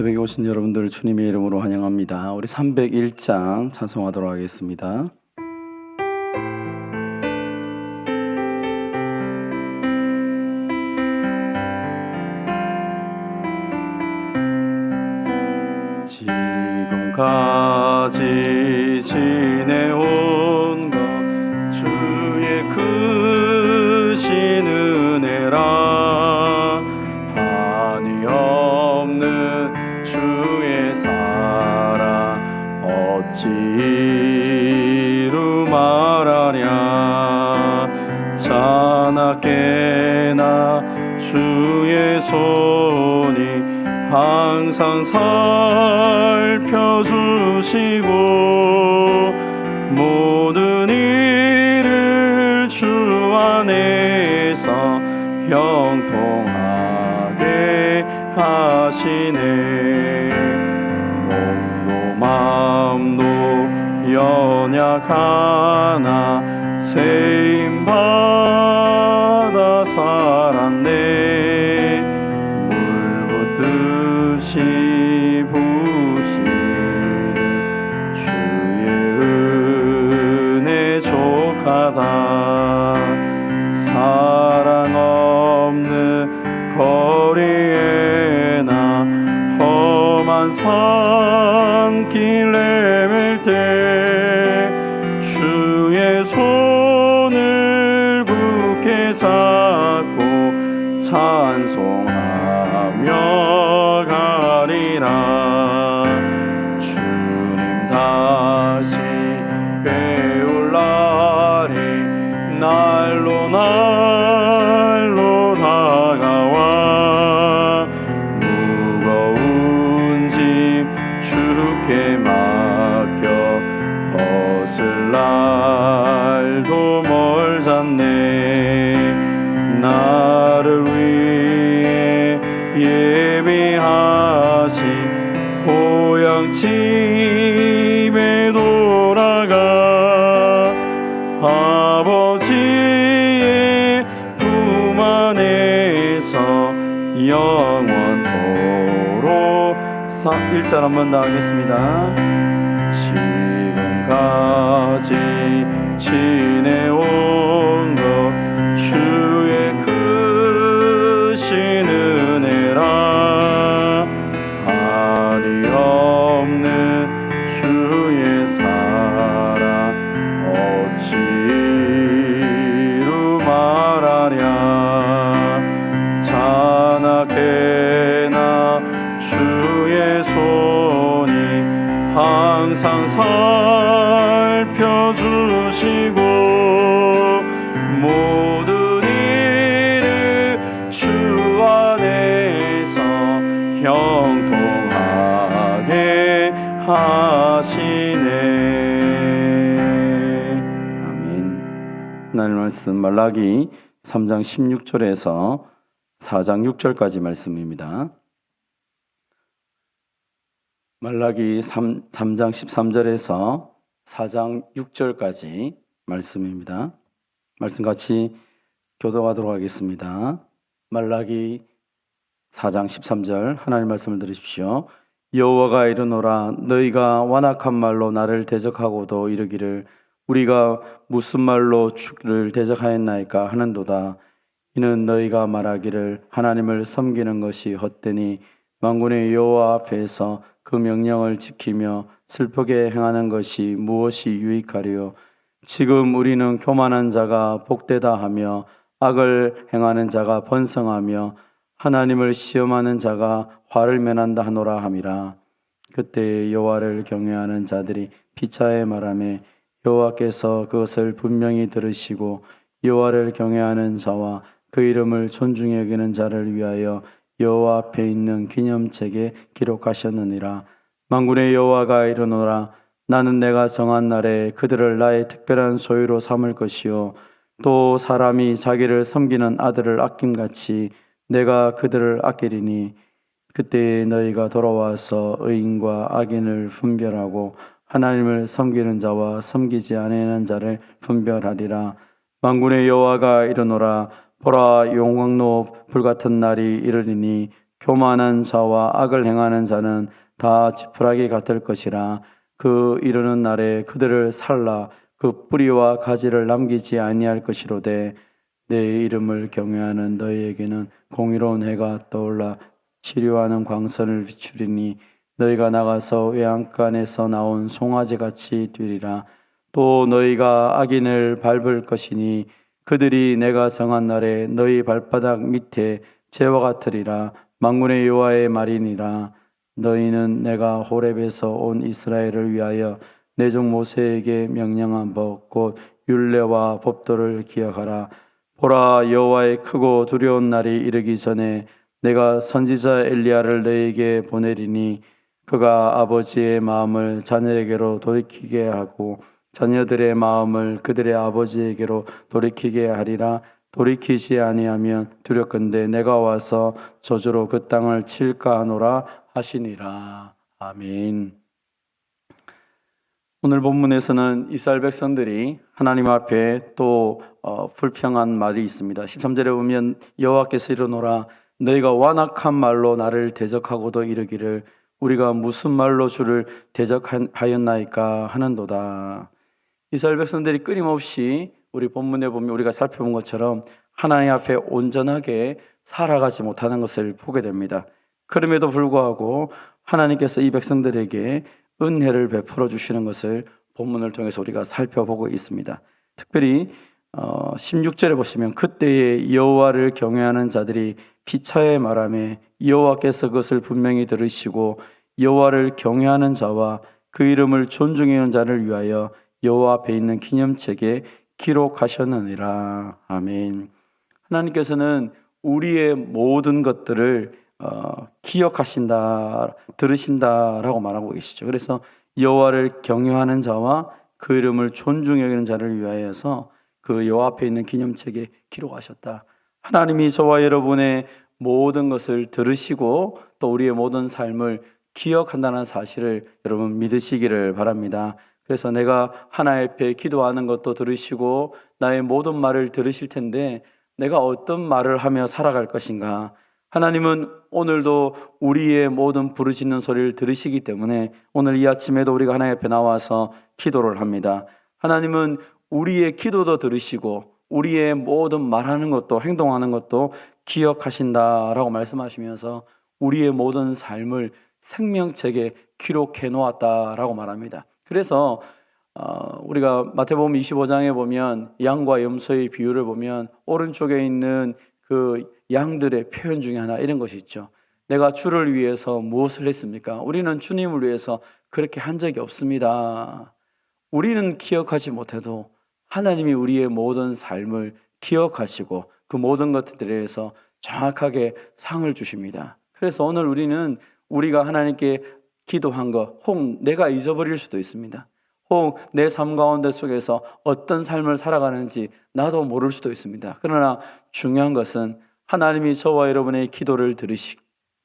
새벽에 오신 여러분들 주님의 이름으로 환영합니다. 우리 301장 찬송하도록 하겠습니다. 지금까지 지내온 것 주의 크신 은혜라. 한이 없는 주의 사랑 어찌 이루 말하랴. 자나깨나 주의 손이 항상 살펴주시고 모든 일을 주 안에서 형통하게 하시네. 몸도 마음도 연약하나 세임받아 살았네. 물붓듯이 부시는 주의 은혜 족하다. 사랑 없는 거리에나 험한 산길 헤맬 때 주의 손을 굳게 잡고 찬송하며 가리라. 주님 다시 배울 날이 날로 날로 다가와. 무거운 짐 주께 맡겨 벗을 날도 멀잖네. 나를 위해 예비하신 고향 집에 돌아가 아버지의 품 안에서 영원토록 1절 한번 더 하겠습니다. 지금까지 지내온 것 주의 크신 은혜라. 한이 없는 주의 사랑 어찌 이루 말하랴. 자나깨나 주의 손이 항상 살펴주시고 모든 일을 주 안에서 형통하게 하시네. 아멘. 하나님 말씀 말라기 3장 16절에서 4장 6절까지 말씀입니다. 말라기 3장 13절에서 4장 6절까지 말씀입니다. 말씀 같이 교독하도록 하겠습니다. 말라기 4장 13절 하나님 말씀을 들으십시오. 여호와가 이르노라. 너희가 완악한 말로 나를 대적하고도 이르기를 우리가 무슨 말로 주를 대적하였나이까 하는도다. 이는 너희가 말하기를 하나님을 섬기는 것이 헛되니 만군의 여호와 앞에서 그 명령을 지키며 슬프게 행하는 것이 무엇이 유익하리요. 지금 우리는 교만한 자가 복되다 하며 악을 행하는 자가 번성하며 하나님을 시험하는 자가 화를 면한다 하노라 함이라. 그때 여호와를 경외하는 자들이 피차에 말하매 여호와께서 그것을 분명히 들으시고 여호와를 경외하는 자와 그 이름을 존중히 여기는 자를 위하여 여호와 앞에 있는 기념책에 기록하셨느니라. 만군의 여호와가 이르노라. 나는 내가 정한 날에 그들을 나의 특별한 소유로 삼을 것이요 또 사람이 자기를 섬기는 아들을 아낌같이 내가 그들을 아끼리니 그때 너희가 돌아와서 의인과 악인을 분별하고 하나님을 섬기는 자와 섬기지 아니하는 자를 분별하리라. 만군의 여호와가 이르노라. 보라, 용광로 불같은 날이 이르리니 교만한 자와 악을 행하는 자는 다 지푸라기 같을 것이라. 그 이르는 날에 그들을 살라 그 뿌리와 가지를 남기지 아니할 것이로되 내 이름을 경외하는 너희에게는 공의로운 해가 떠올라 치료하는 광선을 비추리니 너희가 나가서 외양간에서 나온 송아지 같이 뛰리라. 또 너희가 악인을 밟을 것이니 그들이 내가 정한 날에 너희 발바닥 밑에 재와 같으리라. 만군의 여호와의 말이니라. 너희는 내가 호렙에서 온 이스라엘을 위하여 내 종 모세에게 명령한 법 곧 율례와 법도를 기억하라. 보라, 여호와의 크고 두려운 날이 이르기 전에 내가 선지자 엘리야를 너희에게 보내리니 그가 아버지의 마음을 자녀에게로 돌이키게 하고 자녀들의 마음을 그들의 아버지에게로 돌이키게 하리라. 돌이키지 아니하면 두렵건대 내가 와서 저주로 그 땅을 칠까 하노라 하시니라. 아멘. 오늘 본문에서는 이스라엘 백성들이 하나님 앞에 또 불평한 말이 있습니다. 13절에 보면 여호와께서 이르노라 너희가 완악한 말로 나를 대적하고도 이르기를 우리가 무슨 말로 주를 대적하였나이까 하는도다. 이스라엘 백성들이 끊임없이 우리 본문에 보면 우리가 살펴본 것처럼 하나님 앞에 온전하게 살아가지 못하는 것을 보게 됩니다. 그럼에도 불구하고 하나님께서 이 백성들에게 은혜를 베풀어 주시는 것을 본문을 통해서 우리가 살펴보고 있습니다. 특별히 16절에 보시면 그때에 여호와를 경외하는 자들이 피차에 말하며 여호와께서 그것을 분명히 들으시고 여호와를 경외하는 자와 그 이름을 존중하는 자를 위하여 여호와 앞에 있는 기념책에 기록하셨느니라. 아멘. 하나님께서는 우리의 모든 것들을 기억하신다, 들으신다라고 말하고 계시죠. 그래서 여호와를 경외하는 자와 그 이름을 존중하는 자를 위하여서 그 여호와 앞에 있는 기념책에 기록하셨다. 하나님이 저와 여러분의 모든 것을 들으시고 또 우리의 모든 삶을 기억한다는 사실을 여러분 믿으시기를 바랍니다. 그래서 내가 하나님 앞에 기도하는 것도 들으시고 나의 모든 말을 들으실 텐데 내가 어떤 말을 하며 살아갈 것인가. 하나님은 오늘도 우리의 모든 부르짖는 소리를 들으시기 때문에 오늘 이 아침에도 우리가 하나님 앞에 나와서 기도를 합니다. 하나님은 우리의 기도도 들으시고 우리의 모든 말하는 것도 행동하는 것도 기억하신다라고 말씀하시면서 우리의 모든 삶을 생명책에 기록해 놓았다라고 말합니다. 그래서 우리가 마태복음 25장에 보면 양과 염소의 비유를 보면 오른쪽에 있는 그 양들의 표현 중에 하나 이런 것이 있죠. 내가 주를 위해서 무엇을 했습니까? 우리는 주님을 위해서 그렇게 한 적이 없습니다. 우리는 기억하지 못해도 하나님이 우리의 모든 삶을 기억하시고 그 모든 것들에 대해서 정확하게 상을 주십니다. 그래서 오늘 우리는 우리가 하나님께 기도한 것, 혹 내가 잊어버릴 수도 있습니다. 혹 내 삶 가운데 속에서 어떤 삶을 살아가는지 나도 모를 수도 있습니다. 그러나 중요한 것은 하나님이 저와 여러분의 기도를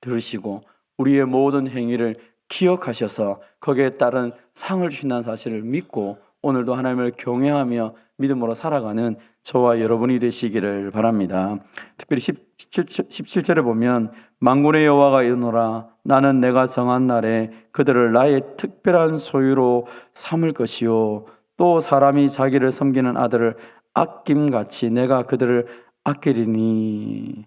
들으시고 우리의 모든 행위를 기억하셔서 거기에 따른 상을 주신다는 사실을 믿고 오늘도 하나님을 경외하며 믿음으로 살아가는 저와 여러분이 되시기를 바랍니다. 특별히 17절에 보면 만군의 여호와가 이르노라 나는 내가 정한 날에 그들을 나의 특별한 소유로 삼을 것이요 또 사람이 자기를 섬기는 아들을 아낌같이 내가 그들을 아끼리니.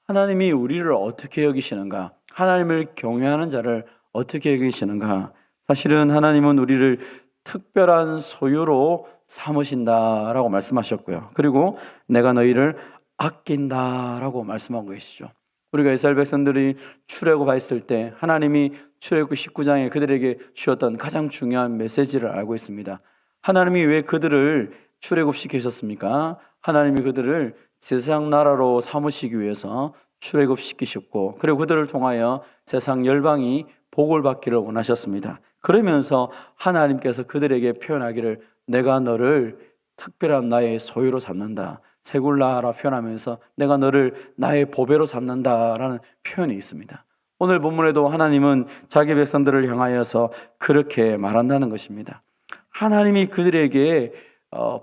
하나님이 우리를 어떻게 여기시는가? 하나님을 경외하는 자를 어떻게 여기시는가? 사실은 하나님은 우리를 특별한 소유로 삼으신다라고 말씀하셨고요. 그리고 내가 너희를 아낀다라고 말씀하고 계시죠. 우리가 이스라엘 백성들이 출애굽했을 때 하나님이 출애굽 19장에 그들에게 주었던 가장 중요한 메시지를 알고 있습니다. 하나님이 왜 그들을 출애굽시키셨습니까? 하나님이 그들을 세상 나라로 삼으시기 위해서 출애굽시키셨고 그리고 그들을 통하여 세상 열방이 복을 받기를 원하셨습니다. 그러면서 하나님께서 그들에게 표현하기를 내가 너를 특별한 나의 소유로 삼는다. 세굴라라 표현하면서 내가 너를 나의 보배로 삼는다라는 표현이 있습니다. 오늘 본문에도 하나님은 자기 백성들을 향하여서 그렇게 말한다는 것입니다. 하나님이 그들에게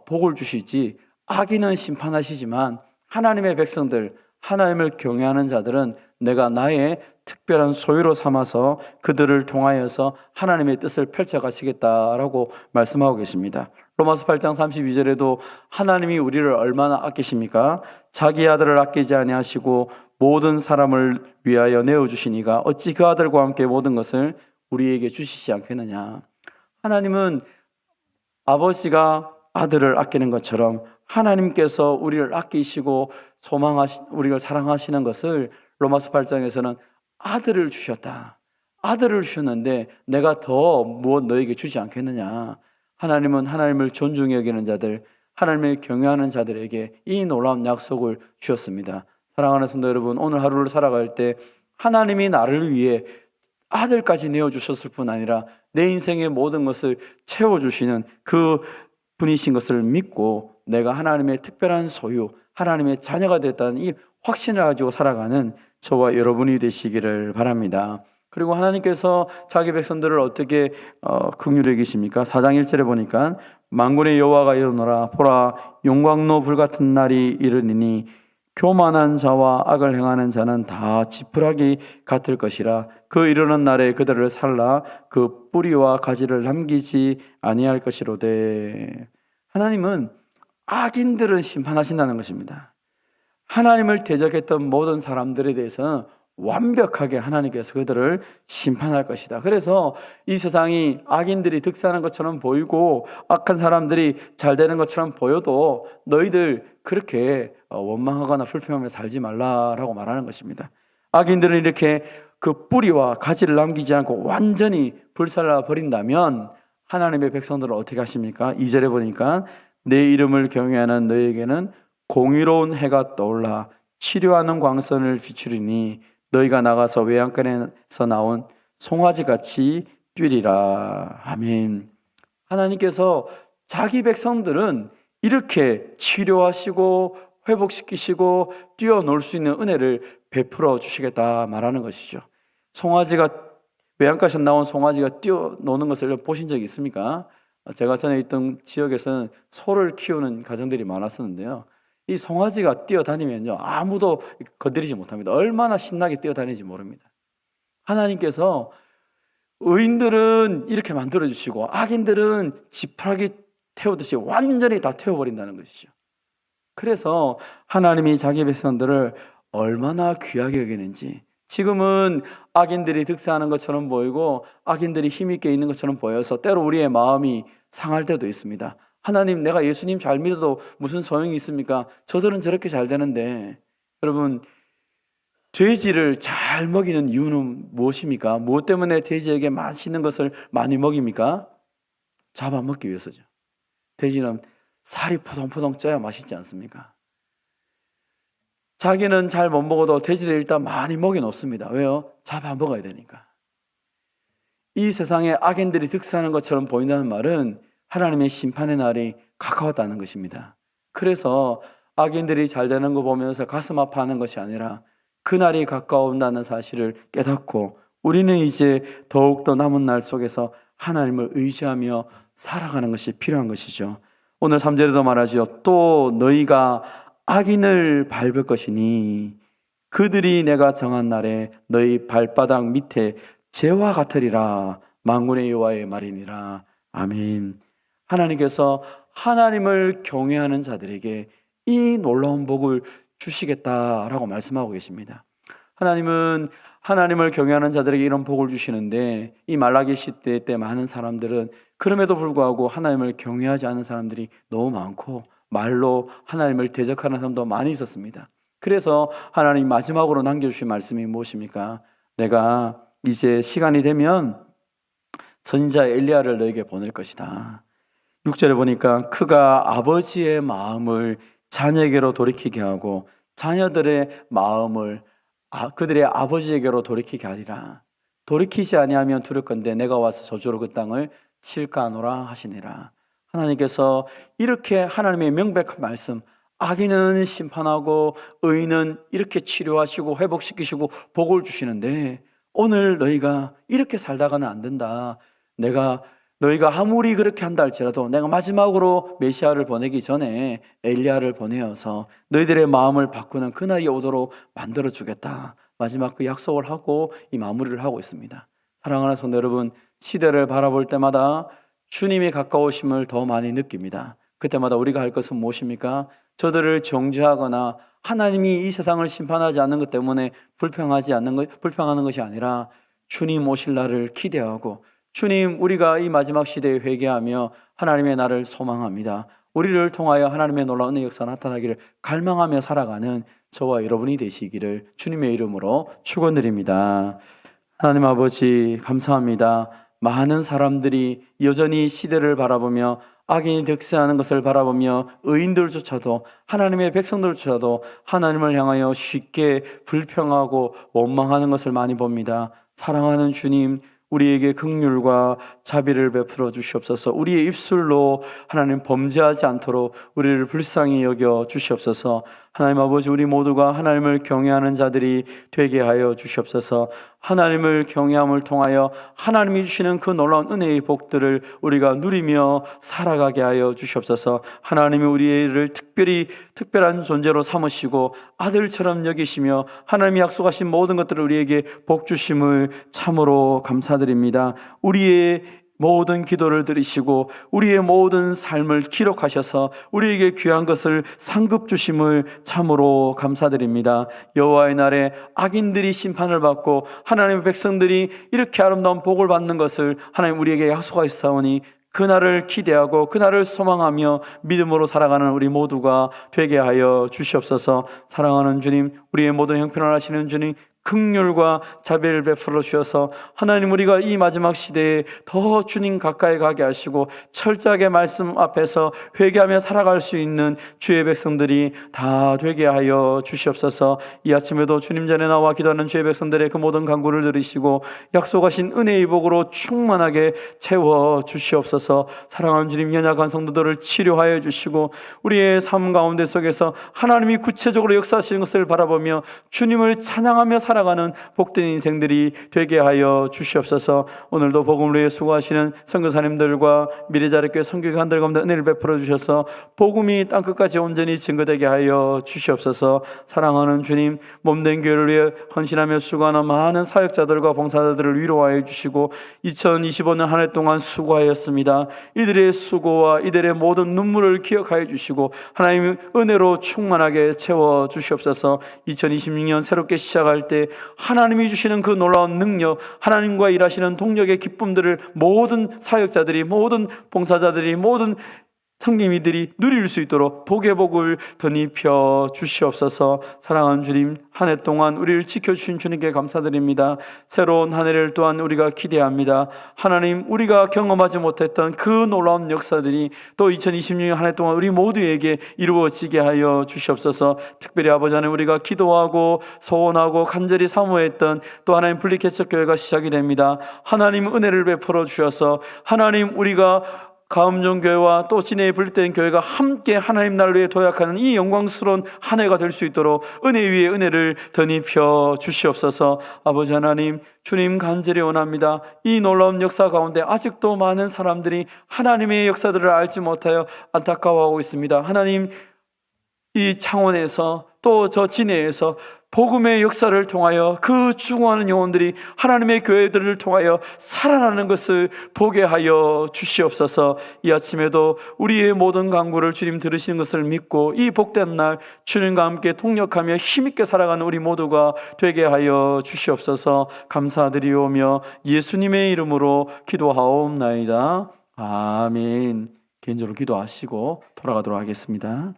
복을 주시지 악인은 심판하시지만 하나님의 백성들, 하나님을 경외하는 자들은 내가 나의 특별한 소유로 삼아서 그들을 통하여서 하나님의 뜻을 펼쳐가시겠다라고 말씀하고 계십니다. 로마서 8장 32절에도 하나님이 우리를 얼마나 아끼십니까? 자기 아들을 아끼지 아니하시고 모든 사람을 위하여 내어주시니가 어찌 그 아들과 함께 모든 것을 우리에게 주시지 않겠느냐. 하나님은 아버지가 아들을 아끼는 것처럼 하나님께서 우리를 아끼시고 우리를 사랑하시는 것을 로마서 8장에서는 아들을 주셨다. 아들을 주셨는데 내가 더 무엇 너에게 주지 않겠느냐. 하나님은 하나님을 존중히 여기는 자들, 하나님을 경외하는 자들에게 이 놀라운 약속을 주셨습니다. 사랑하는 성도 여러분, 오늘 하루를 살아갈 때 하나님이 나를 위해 아들까지 내어주셨을 뿐 아니라 내 인생의 모든 것을 채워주시는 그 분이신 것을 믿고 내가 하나님의 특별한 소유, 하나님의 자녀가 됐다는 이 확신을 가지고 살아가는 저와 여러분이 되시기를 바랍니다. 그리고 하나님께서 자기 백성들을 어떻게 긍휼히 여기십니까? 4장 1절에 보니까 만군의 여호와가 이르노라 보라 용광로 불같은 날이 이르니니 교만한 자와 악을 행하는 자는 다 지푸라기 같을 것이라 그 이르는 날에 그들을 살라 그 뿌리와 가지를 남기지 아니할 것이로되. 하나님은 악인들은 심판하신다는 것입니다. 하나님을 대적했던 모든 사람들에 대해서는 완벽하게 하나님께서 그들을 심판할 것이다. 그래서 이 세상이 악인들이 득세하는 것처럼 보이고 악한 사람들이 잘 되는 것처럼 보여도 너희들 그렇게 원망하거나 불평하며 살지 말라라고 말하는 것입니다. 악인들은 이렇게 그 뿌리와 가지를 남기지 않고 완전히 불살라 버린다면 하나님의 백성들은 어떻게 하십니까? 2절에 보니까 내 이름을 경외하는 너희에게는 공의로운 해가 떠올라 치료하는 광선을 비추리니 너희가 나가서 외양간에서 나온 송아지같이 뛰리라. 아멘. 하나님께서 자기 백성들은 이렇게 치료하시고 회복시키시고 뛰어놀 수 있는 은혜를 베풀어 주시겠다 말하는 것이죠. 외양간에서 나온 송아지가 뛰어노는 것을 보신 적이 있습니까? 제가 전에 있던 지역에서는 소를 키우는 가정들이 많았었는데요. 이 송아지가 뛰어다니면요 아무도 건드리지 못합니다. 얼마나 신나게 뛰어다니는지 모릅니다. 하나님께서 의인들은 이렇게 만들어주시고 악인들은 지푸라기 태우듯이 완전히 다 태워버린다는 것이죠. 그래서 하나님이 자기 백성들을 얼마나 귀하게 여기는지, 지금은 악인들이 득세하는 것처럼 보이고 악인들이 힘있게 있는 것처럼 보여서 때로 우리의 마음이 상할 때도 있습니다. 하나님, 내가 예수님 잘 믿어도 무슨 소용이 있습니까? 저들은 저렇게 잘 되는데. 여러분, 돼지를 잘 먹이는 이유는 무엇입니까? 무엇 때문에 돼지에게 맛있는 것을 많이 먹입니까? 잡아먹기 위해서죠. 돼지는 살이 포동포동 쪄야 맛있지 않습니까? 자기는 잘 못 먹어도 돼지를 일단 많이 먹여놓습니다. 왜요? 잡아먹어야 되니까. 이 세상에 악인들이 득세하는 것처럼 보인다는 말은 하나님의 심판의 날이 가까웠다는 것입니다. 그래서 악인들이 잘 되는 거 보면서 가슴 아파하는 것이 아니라 그날이 가까운다는 사실을 깨닫고 우리는 이제 더욱더 남은 날 속에서 하나님을 의지하며 살아가는 것이 필요한 것이죠. 오늘 3절에도 말하죠. 또 너희가 악인을 밟을 것이니 그들이 내가 정한 날에 너희 발바닥 밑에 재와 같으리라. 만군의 여호와의 말이니라. 아멘. 하나님께서 하나님을 경외하는 자들에게 이 놀라운 복을 주시겠다라고 말씀하고 계십니다. 하나님은 하나님을 경외하는 자들에게 이런 복을 주시는데, 이 말라기 시대 때 많은 사람들은 그럼에도 불구하고 하나님을 경외하지 않는 사람들이 너무 많고 말로 하나님을 대적하는 사람도 많이 있었습니다. 그래서 하나님 마지막으로 남겨주신 말씀이 무엇입니까? 내가 이제 시간이 되면 선지자 엘리야를 너에게 보낼 것이다. 6절에 보니까 그가 아버지의 마음을 자녀에게로 돌이키게 하고 자녀들의 마음을 그들의 아버지에게로 돌이키게 하리라. 돌이키지 아니하면 두렵건대 내가 와서 저주로 그 땅을 칠까 하노라 하시니라. 하나님께서 이렇게 하나님의 명백한 말씀, 악인은 심판하고 의인은 이렇게 치료하시고 회복시키시고 복을 주시는데 오늘 너희가 이렇게 살다가는 안 된다. 내가 너희가 아무리 그렇게 한다 할지라도 내가 마지막으로 메시아를 보내기 전에 엘리야를 보내어서 너희들의 마음을 바꾸는 그날이 오도록 만들어 주겠다. 마지막 그 약속을 하고 이 마무리를 하고 있습니다. 사랑하는 성도 여러분, 시대를 바라볼 때마다 주님이 가까우심을 더 많이 느낍니다. 그때마다 우리가 할 것은 무엇입니까? 저들을 정죄하거나 하나님이 이 세상을 심판하지 않는 것 때문에 불평하는 것이 아니라 주님 오실 날을 기대하고, 주님, 우리가 이 마지막 시대에 회개하며 하나님의 날을 소망합니다. 우리를 통하여 하나님의 놀라운 은혜 역사 나타나기를 갈망하며 살아가는 저와 여러분이 되시기를 주님의 이름으로 축원드립니다. 하나님 아버지, 감사합니다. 많은 사람들이 여전히 시대를 바라보며 악인이 득세하는 것을 바라보며 의인들조차도, 하나님의 백성들조차도 하나님을 향하여 쉽게 불평하고 원망하는 것을 많이 봅니다. 사랑하는 주님, 우리에게 긍휼과 자비를 베풀어 주시옵소서. 우리의 입술로 하나님 범죄하지 않도록 우리를 불쌍히 여겨 주시옵소서. 하나님 아버지, 우리 모두가 하나님을 경외하는 자들이 되게 하여 주시옵소서. 하나님을 경외함을 통하여 하나님이 주시는 그 놀라운 은혜의 복들을 우리가 누리며 살아가게 하여 주시옵소서. 하나님이 우리를 특별한 존재로 삼으시고 아들처럼 여기시며 하나님이 약속하신 모든 것들을 우리에게 복 주심을 참으로 감사드립니다. 우리의 모든 기도를 들으시고 우리의 모든 삶을 기록하셔서 우리에게 귀한 것을 상급 주심을 참으로 감사드립니다. 여호와의 날에 악인들이 심판을 받고 하나님의 백성들이 이렇게 아름다운 복을 받는 것을 하나님 우리에게 약속하셨사오니 그날을 기대하고 그날을 소망하며 믿음으로 살아가는 우리 모두가 되게 하여 주시옵소서. 사랑하는 주님, 우리의 모든 형편을 아시는 주님, 긍휼과 자비를 베풀어 주셔서 하나님, 우리가 이 마지막 시대에 더 주님 가까이 가게 하시고 철저하게 말씀 앞에서 회개하며 살아갈 수 있는 주의 백성들이 다 되게 하여 주시옵소서. 이 아침에도 주님 전에 나와 기도하는 주의 백성들의 그 모든 간구를 들으시고 약속하신 은혜의 복으로 충만하게 채워 주시옵소서. 사랑하는 주님, 연약한 성도들을 치료하여 주시고 우리의 삶 가운데 속에서 하나님이 구체적으로 역사하시는 것을 바라보며 주님을 찬양하며 살아가는 복된 인생들이 되게 하여 주시옵소서. 오늘도 복음을 위해 수고하시는 선교사님들과 미래자립교회 선교관들 가운데 은혜를 베풀어 주셔서 복음이 땅끝까지 온전히 증거되게 하여 주시옵소서. 사랑하는 주님, 몸된 교회를 위해 헌신하며 수고하는 많은 사역자들과 봉사자들을 위로하여 주시고 2025년 한 해 동안 수고하였습니다. 이들의 수고와 이들의 모든 눈물을 기억하여 주시고 하나님의 은혜로 충만하게 채워 주시옵소서. 2026년 새롭게 시작할 때 하나님이 주시는 그 놀라운 능력, 하나님과 일하시는 동력의 기쁨들을 모든 사역자들이, 모든 봉사자들이, 모든 성김이들이 누릴 수 있도록 복의 복을 덧입혀 주시옵소서. 사랑하는 주님, 한 해 동안 우리를 지켜주신 주님께 감사드립니다. 새로운 한 해를 또한 우리가 기대합니다. 하나님, 우리가 경험하지 못했던 그 놀라운 역사들이 또 2026년 한 해 동안 우리 모두에게 이루어지게 하여 주시옵소서. 특별히 아버지 하나님, 우리가 기도하고 소원하고 간절히 사모했던 또 하나님 분리개척교회가 시작이 됩니다. 하나님 은혜를 베풀어 주셔서 하나님, 우리가 가음종교회와 또 진해에 분립된 교회가 함께 하나님 나라를 위해 도약하는 이 영광스러운 한 해가 될 수 있도록 은혜 위에 은혜를 덧입혀 주시옵소서. 아버지 하나님, 주님 간절히 원합니다. 이 놀라운 역사 가운데 아직도 많은 사람들이 하나님의 역사들을 알지 못하여 안타까워하고 있습니다. 하나님, 이 창원에서 또 저 진해에서 복음의 역사를 통하여 그 죽어가는 영혼들이 하나님의 교회들을 통하여 살아나는 것을 보게 하여 주시옵소서. 이 아침에도 우리의 모든 간구를 주님 들으시는 것을 믿고 이 복된 날 주님과 함께 통역하며 힘있게 살아가는 우리 모두가 되게 하여 주시옵소서. 감사드리오며 예수님의 이름으로 기도하옵나이다. 아멘. 개인적으로 기도하시고 돌아가도록 하겠습니다.